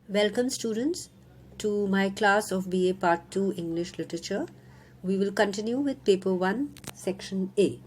Welcome students to my class of BA Part 2 English Literature. We will continue with Paper 1 Section A.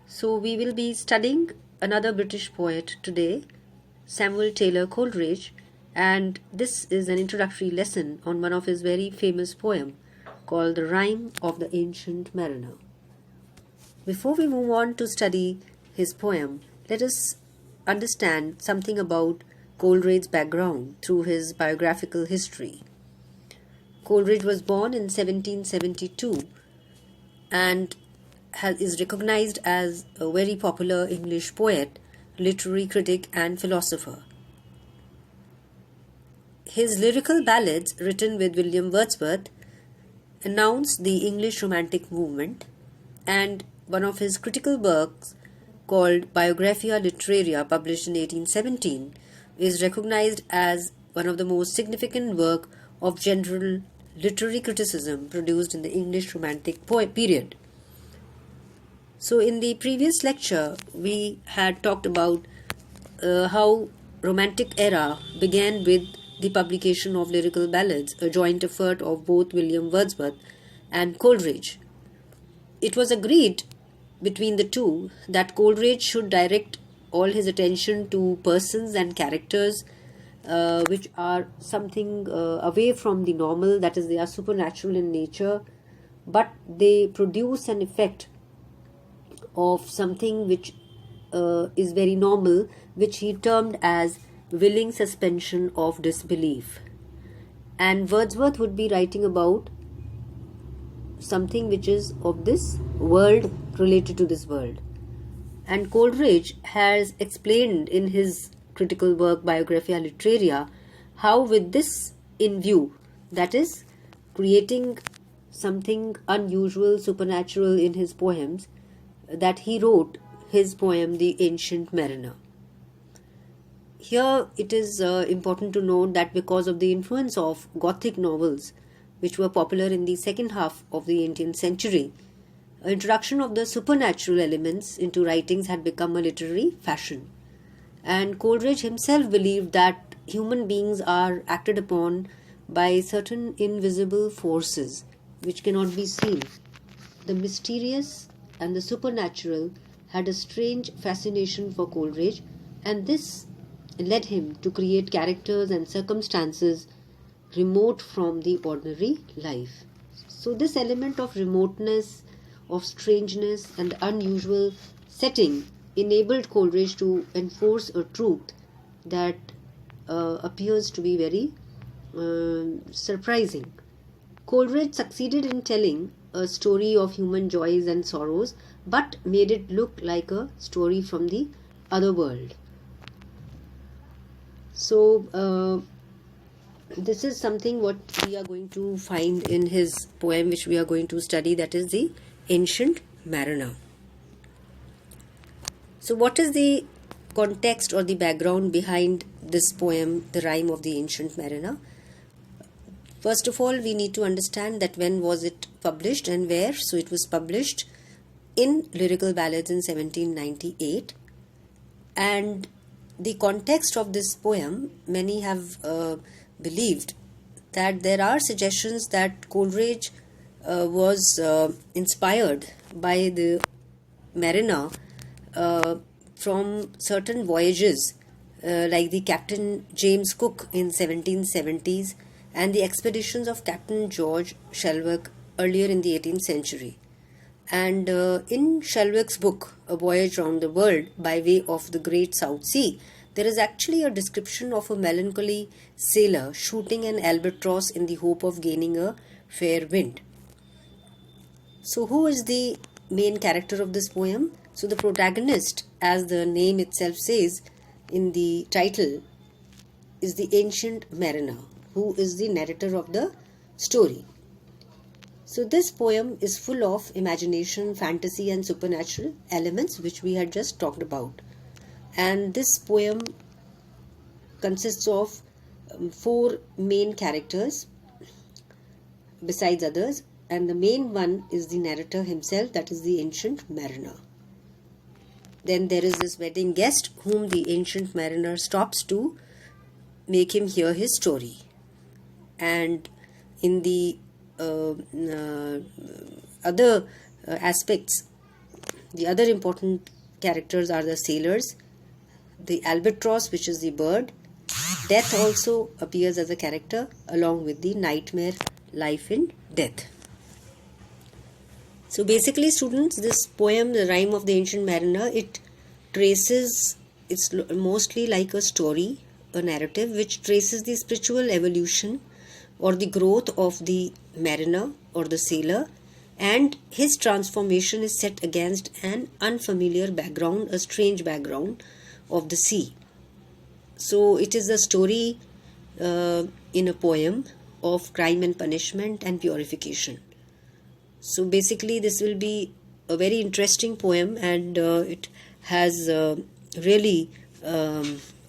So we will be studying another British poet today, Samuel Taylor Coleridge, and this is an introductory lesson on one of his very famous poem called The Rime of the Ancient Mariner. Before we move on to study his poem, let us understand something about Coleridge's background through his biographical history. Coleridge was born in 1772 and is recognized as a very popular English poet, literary critic, and philosopher. His lyrical ballads, written with William Wordsworth, announced the English Romantic movement, and one of his critical works called Biographia Literaria, published in 1817, is recognized as one of the most significant work of general literary criticism produced in the English Romantic period. So in the previous lecture, we had talked about how Romantic era began with the publication of lyrical ballads, a joint effort of both William Wordsworth and Coleridge. It was agreed between the two that Coleridge should direct all his attention to persons and characters which are something away from the normal, that is, they are supernatural in nature, but they produce an effect of something which is very normal, which he termed as willing suspension of disbelief. And Wordsworth would be writing about something which is of this world, related to this world. And Coleridge has explained in his critical work Biographia Literaria how, with this in view, that is, creating something unusual, supernatural in his poems, that he wrote his poem The Ancient Mariner. Here it is important to note that because of the influence of Gothic novels, which were popular in the second half of the 18th century, introduction of the supernatural elements into writings had become a literary fashion. And Coleridge himself believed that human beings are acted upon by certain invisible forces which cannot be seen. The mysterious and the supernatural had a strange fascination for Coleridge, and this led him to create characters and circumstances remote from the ordinary life. So this element of remoteness, of strangeness and unusual setting enabled Coleridge to enforce a truth that appears to be very surprising. Coleridge succeeded in telling a story of human joys and sorrows, but made it look like a story from the other world. So this is something what we are going to find in his poem, which we are going to study, that is The Ancient Mariner. So what is the context or the background behind this poem, The Rime of the Ancient Mariner? First of all, we need to understand that when was it published and where. So it was published in Lyrical Ballads in 1798, and the context of this poem, many have believed that there are suggestions that Coleridge was inspired by the mariner from certain voyages like the Captain James Cook in 1770s and the expeditions of Captain George Shelvocke earlier in the 18th century. And in Shelvocke's book, A Voyage Round the World by Way of the Great South Sea, there is actually a description of a melancholy sailor shooting an albatross in the hope of gaining a fair wind. So who is the main character of this poem? So the protagonist, as the name itself says in the title, is the ancient mariner, who is the narrator of the story. So this poem is full of imagination, fantasy and supernatural elements, which we had just talked about. And this poem consists of 4 main characters besides others, and the main one is the narrator himself, that is the ancient mariner. Then there is this wedding guest whom the ancient mariner stops to make him hear his story. And in the other aspects, the other important characters are the sailors, the albatross, which is the bird. Death also appears as a character along with the nightmare, life in death. So basically, students, this poem, The Rime of the Ancient Mariner, it's mostly like a story, a narrative, which traces the spiritual evolution or the growth of the mariner or the sailor, and his transformation is set against an unfamiliar background, a strange background of the sea. So it is a story in a poem of crime and punishment and purification. So basically this will be a very interesting poem, and it has really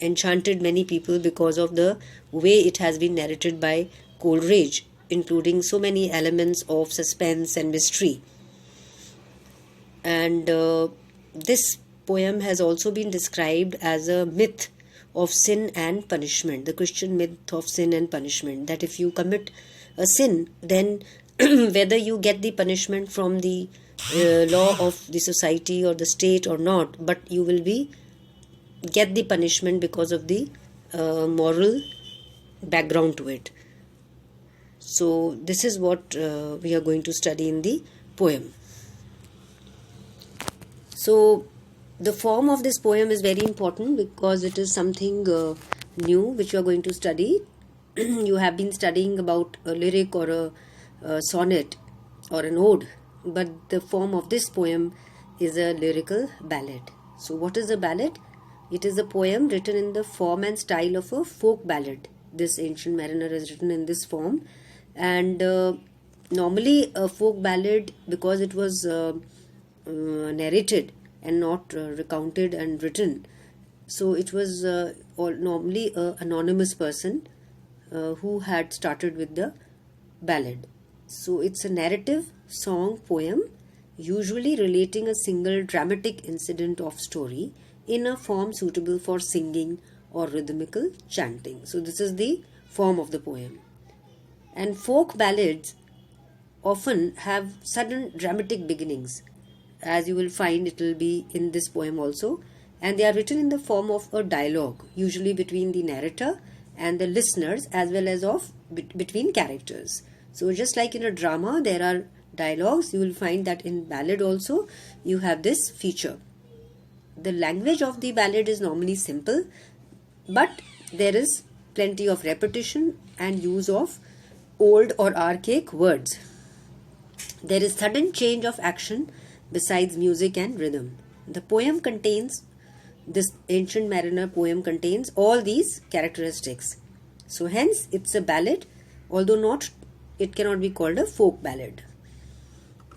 enchanted many people because of the way it has been narrated by Coleridge, including so many elements of suspense and mystery. And this poem has also been described as a myth of sin and punishment, the Christian myth of sin and punishment, that if you commit a sin, then whether you get the punishment from the law of the society or the state or not, but you will get the punishment because of the moral background to it. So this is what we are going to study in the poem. So the form of this poem is very important because it is something new which you are going to study. You have been studying about a lyric or a sonnet or an ode, but the form of this poem is a lyrical ballad. So what is a ballad? It is a poem written in the form and style of a folk ballad. This Ancient Mariner is written in this form, and normally a folk ballad, because it was narrated and not recounted and written, so it was normally an anonymous person who had started with the ballad. So it's a narrative song poem, usually relating a single dramatic incident of story in a form suitable for singing or rhythmical chanting. So this is the form of the poem. And folk ballads often have sudden dramatic beginnings, as you will find it will be in this poem also, and they are written in the form of a dialogue, usually between the narrator and the listeners, as well as between characters. So just like in a drama there are dialogues, you will find that in ballad also you have this feature. The language of the ballad is normally simple, but there is plenty of repetition and use of old or archaic words. There is sudden change of action besides music and rhythm. This Ancient Mariner poem contains all these characteristics. So hence it's a ballad, although it cannot be called a folk ballad.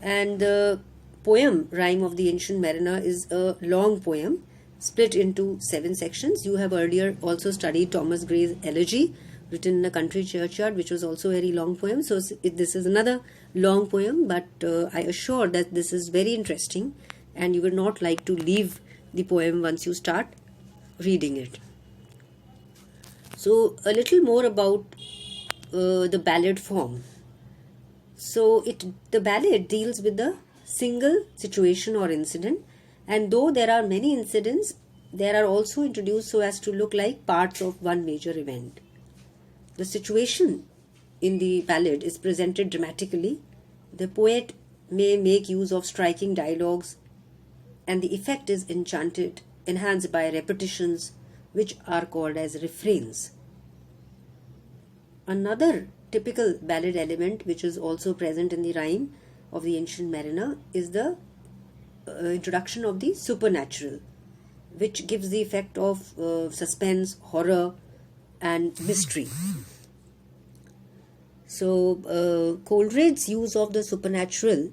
And the poem Rime of the Ancient Mariner is a long poem split into 7 sections. You have earlier also studied Thomas Gray's Elegy, written in a country churchyard, which was also a very long poem. So this is another long poem, but I assure that this is very interesting and you will not like to leave the poem once you start reading it. So a little more about the ballad form. So the ballad deals with a single situation or incident, and though there are many incidents, they are also introduced so as to look like parts of one major event. The situation in the ballad is presented dramatically. The poet may make use of striking dialogues, and the effect is enhanced by repetitions, which are called as refrains. Another typical ballad element which is also present in the rime of the Ancient Mariner is the introduction of the supernatural, which gives the effect of suspense, horror and mystery. So Coleridge's use of the supernatural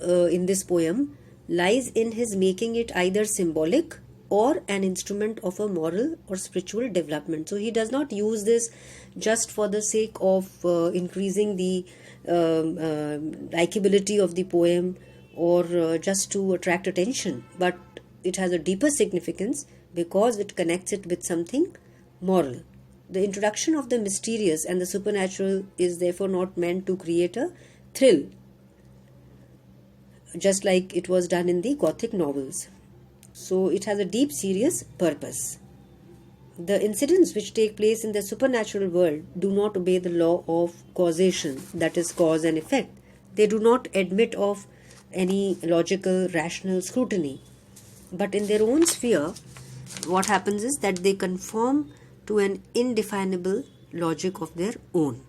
in this poem lies in his making it either symbolic or an instrument of a moral or spiritual development. So he does not use this just for the sake of increasing the likability of the poem or just to attract attention, but it has a deeper significance because it connects it with something moral. The introduction of the mysterious and the supernatural is therefore not meant to create a thrill, just like it was done in the Gothic novels. So it has a deep, serious purpose. The incidents which take place in the supernatural world do not obey the law of causation, that is, cause and effect. They do not admit of any logical, rational scrutiny. But in their own sphere, what happens is that they conform to an indefinable logic of their own.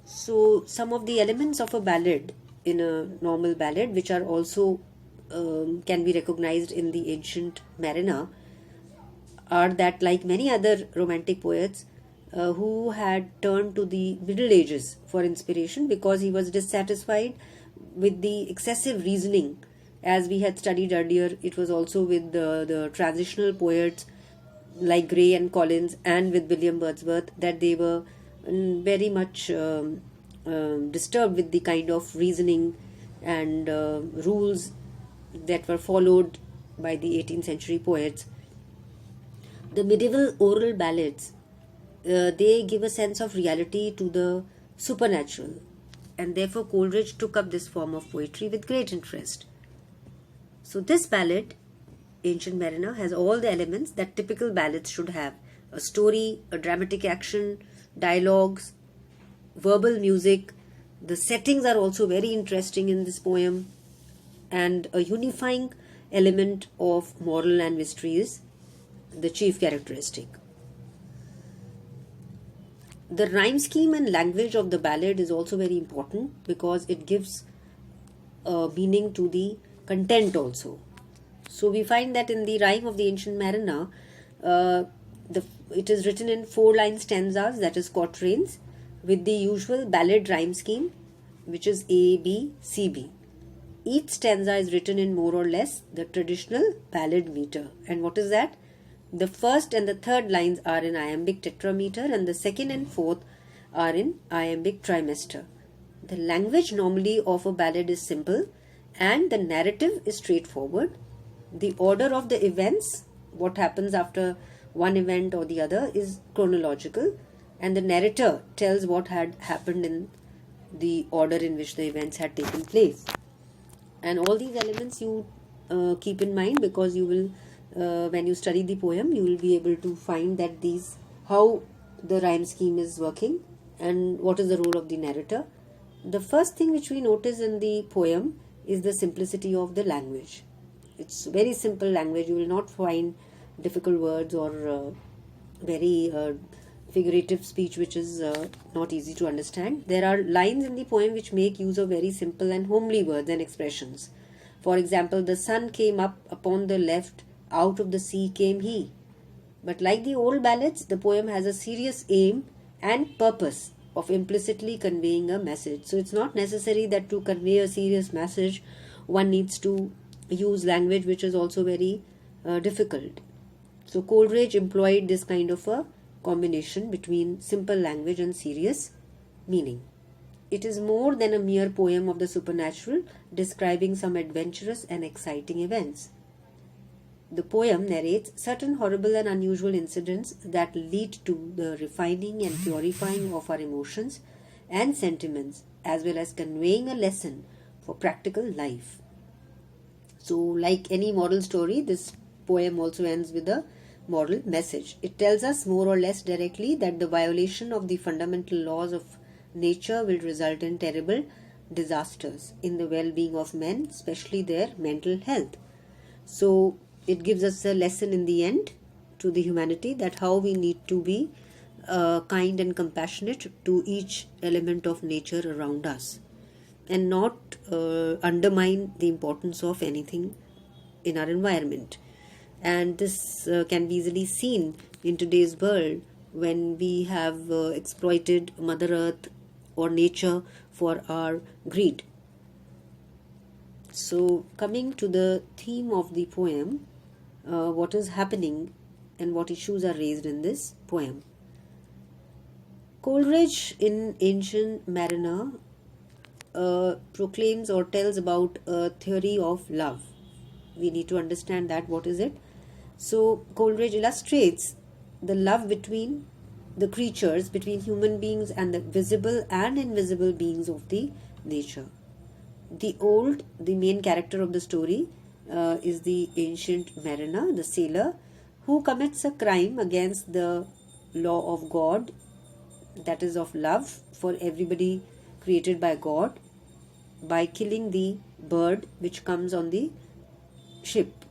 So, some of the elements of a ballad in a normal ballad, which are also can be recognized in the ancient mariner, are that, like many other romantic poets who had turned to the Middle Ages for inspiration because he was dissatisfied with the excessive reasoning. As we had studied earlier, it was also with the transitional poets like Gray and Collins and with William Wordsworth that they were very much disturbed with the kind of reasoning and rules that were followed by the 18th century poets. The medieval oral ballads, they give a sense of reality to the supernatural, and therefore Coleridge took up this form of poetry with great interest. So this ballad, Ancient Mariner, has all the elements that typical ballads should have: a story, a dramatic action, dialogues, verbal music. The settings are also very interesting in this poem, and a unifying element of moral and mystery is the chief characteristic. The rhyme scheme and language of the ballad is also very important because it gives meaning to the content also. So we find that in the rhyme of the Ancient Mariner, it is written in 4-line stanzas, that is quatrains, with the usual ballad rhyme scheme, which is A, B, C, B. Each stanza is written in more or less the traditional ballad meter. And what is that? The first and the third lines are in iambic tetrameter and the second and fourth are in iambic trimester. The language normally of a ballad is simple and the narrative is straightforward. The order of the events, what happens after one event or the other, is chronological, and the narrator tells what had happened in the order in which the events had taken place. And all these elements you keep in mind because you will, when you study the poem, you will be able to find that how the rhyme scheme is working and what is the role of the narrator. The first thing which we notice in the poem is the simplicity of the language. It's very simple language. You will not find difficult words or very figurative speech which is not easy to understand. There are lines in the poem which make use of very simple and homely words and expressions. For example, the sun came up upon the left, out of the sea came he. But like the old ballads, the poem has a serious aim and purpose of implicitly conveying a message. So it's not necessary that to convey a serious message, one needs to use language which is also very difficult. So Coleridge employed this kind of a combination between simple language and serious meaning. It is more than a mere poem of the supernatural describing some adventurous and exciting events. The poem narrates certain horrible and unusual incidents that lead to the refining and purifying of our emotions and sentiments, as well as conveying a lesson for practical life. So, like any moral story, this poem also ends with a moral message. It tells us more or less directly that the violation of the fundamental laws of nature will result in terrible disasters in the well-being of men, especially their mental health. So it gives us a lesson in the end to the humanity that how we need to be kind and compassionate to each element of nature around us and not undermine the importance of anything in our environment. And this can be easily seen in today's world when we have exploited Mother Earth or nature for our greed. So, coming to the theme of the poem, what is happening and what issues are raised in this poem. Coleridge in Ancient Mariner proclaims or tells about a theory of love. We need to understand that. What is it? So Coleridge illustrates the love between the creatures, between human beings and the visible and invisible beings of the nature. The main character of the story is the ancient mariner, the sailor, who commits a crime against the law of God, that is of love for everybody created by God, by killing the bird which comes on the ship.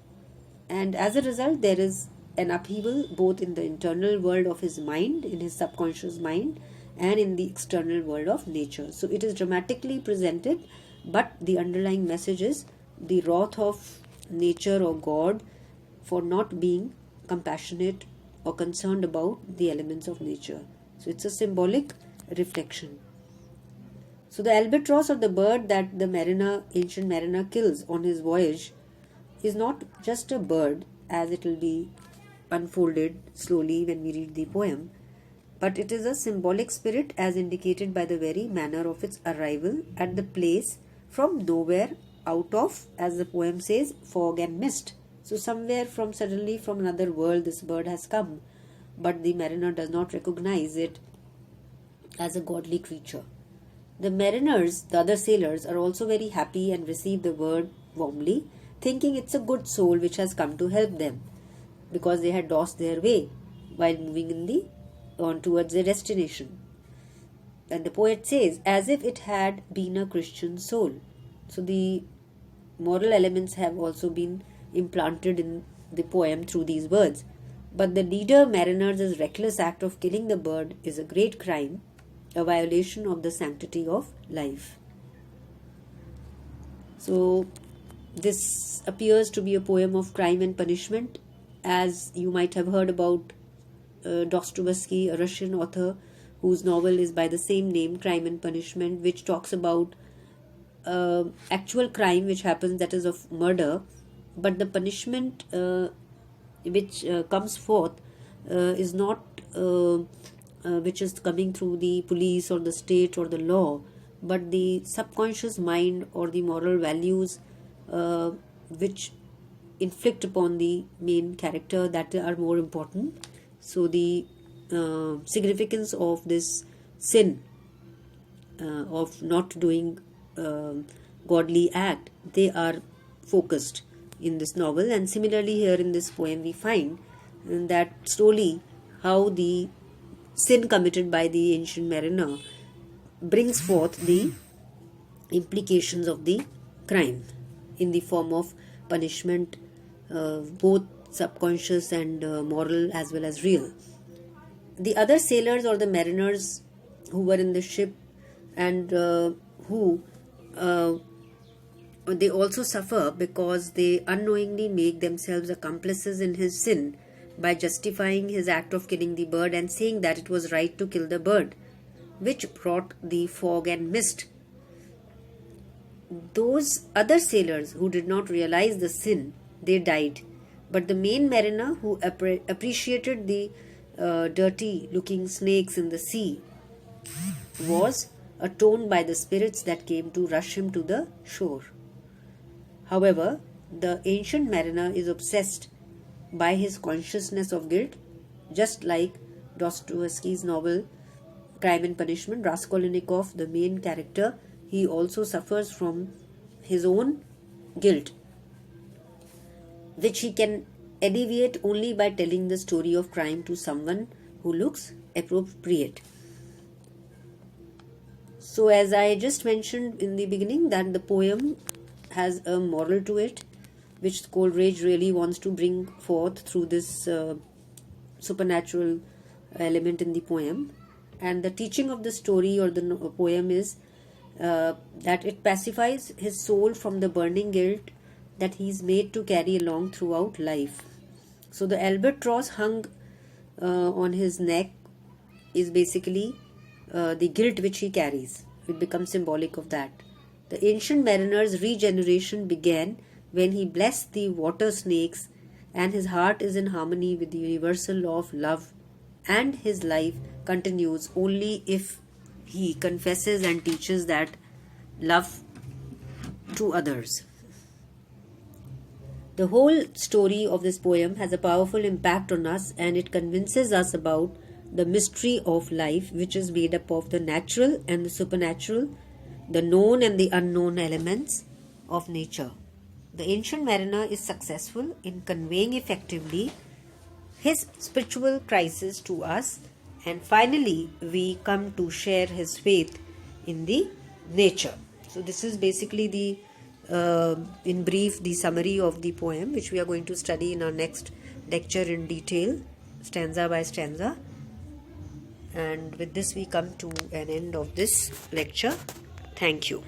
And as a result, there is an upheaval both in the internal world of his mind, in his subconscious mind, and in the external world of nature. So it is dramatically presented, but the underlying message is the wrath of nature or God for not being compassionate or concerned about the elements of nature. So it's a symbolic reflection. So the albatross, or the bird that the ancient mariner kills on his voyage, is not just a bird as it will be unfolded slowly when we read the poem, but it is a symbolic spirit as indicated by the very manner of its arrival at the place from nowhere, out of, as the poem says, fog and mist. So somewhere suddenly from another world this bird has come, but the mariner does not recognize it as a godly creature. The mariners, the other sailors, are also very happy and receive the bird warmly, thinking it's a good soul which has come to help them, because they had lost their way while moving on towards their destination. And the poet says, as if it had been a Christian soul. So the moral elements have also been implanted in the poem through these words. But the leader mariner's reckless act of killing the bird is a great crime, a violation of the sanctity of life. So this appears to be a poem of crime and punishment, as you might have heard about Dostoevsky, a Russian author whose novel is by the same name, Crime and Punishment, which talks about actual crime which happens, that is of murder, but the punishment which comes forth is not which is coming through the police or the state or the law, but the subconscious mind or the moral values which inflict upon the main character, that are more important. So the significance of this sin of not doing godly act, they are focused in this novel. And similarly here in this poem we find that slowly how the sin committed by the ancient mariner brings forth the implications of the crime in the form of punishment, both subconscious and moral as well as real. The other sailors or the mariners who were in the ship and who they also suffer because they unknowingly make themselves accomplices in his sin by justifying his act of killing the bird and saying that it was right to kill the bird, which brought the fog and mist. Those other sailors who did not realize the sin, they died. But the main mariner who appreciated the dirty looking snakes in the sea was atoned by the spirits that came to rush him to the shore. However, the ancient mariner is obsessed by his consciousness of guilt, just like Dostoevsky's novel Crime and Punishment. Raskolnikov, the main character, he also suffers from his own guilt, which he can alleviate only by telling the story of crime to someone who looks appropriate. So as I just mentioned in the beginning, that the poem has a moral to it, which Coleridge really wants to bring forth through this supernatural element in the poem. And the teaching of the story or the poem is that it pacifies his soul from the burning guilt that he is made to carry along throughout life. So the albatross hung on his neck is basically the guilt which he carries. It becomes symbolic of that. The ancient mariner's regeneration began when he blessed the water snakes, and his heart is in harmony with the universal law of love, and his life continues only if he confesses and teaches that love to others. The whole story of this poem has a powerful impact on us, and it convinces us about the mystery of life, which is made up of the natural and the supernatural, the known and the unknown elements of nature. The Ancient Mariner is successful in conveying effectively his spiritual crisis to us, and finally we come to share his faith in the nature. So this is basically the in brief the summary of the poem, which we are going to study in our next lecture in detail, stanza by stanza. And with this we come to an end of this lecture. Thank you.